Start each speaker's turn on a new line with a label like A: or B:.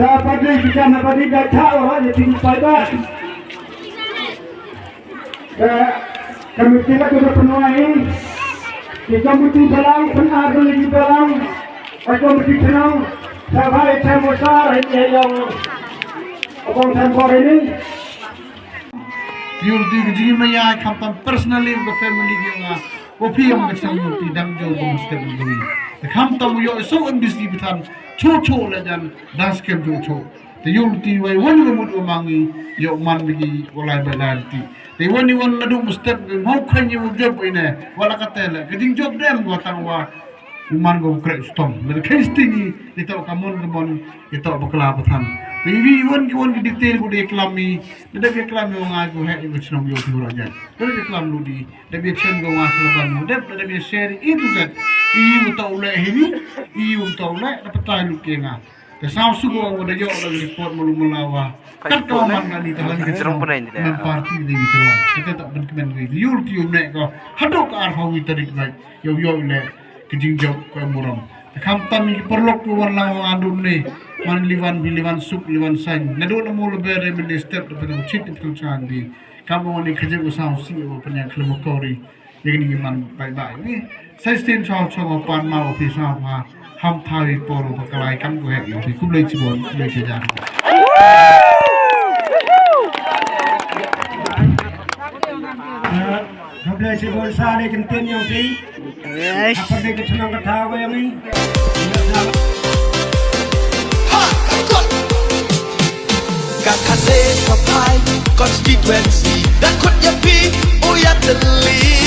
A: dapat kita dapat data orang yang tinggi pada kami tidak sudah penuhi kita mesti dalam benar lagi dalam aku mesti tenang sampai saya besar yang abang tempor ini
B: Yul di gigi maya kampan personally ke family kita opi yang macam itu dang jauh mesti berdui kampan yo so ambisi betan cho le jan das kem cho the yul ti wai won le mud umangi yo man bigi walai balanti they woni won na du mesti mau khanyi job ine wala katela geding job dem go tangwa uman go kre stom le kestingi itu kamon itu bakla betan Bibi won ki detail ko deklami de deklami nga ko he ko shnong yo ko raja de deklam ludi de bi chen go nga slogan mo de bi share itu zat iu to le hini iu to le de patai lu ke nga de sao su go de yo de report mo mulawa kat ko man ga ni talang ke shnong men party de bi tro kita tak ben kemen ge yul ti ne ko hadok ar ho wi tarik ngai yo le ke jing jo ko muram kam tam ni perlok ko wan lang andun ni man liwan suk liwan sain nado na mo lebere minister to pedang chit to chandi kamu ni khaje ko sa si o panya klemo kori yegni man bai bai ni sai stin chaw chaw pan ma office ma ham thai poro bakalai kam ko he yo ku le chi bon le che jan
A: Habis sebelum sehari kentin yang ti, apa dia kesenang ketawa yang ini?
C: khatleisaphai constituency dan kut yapi uyat deli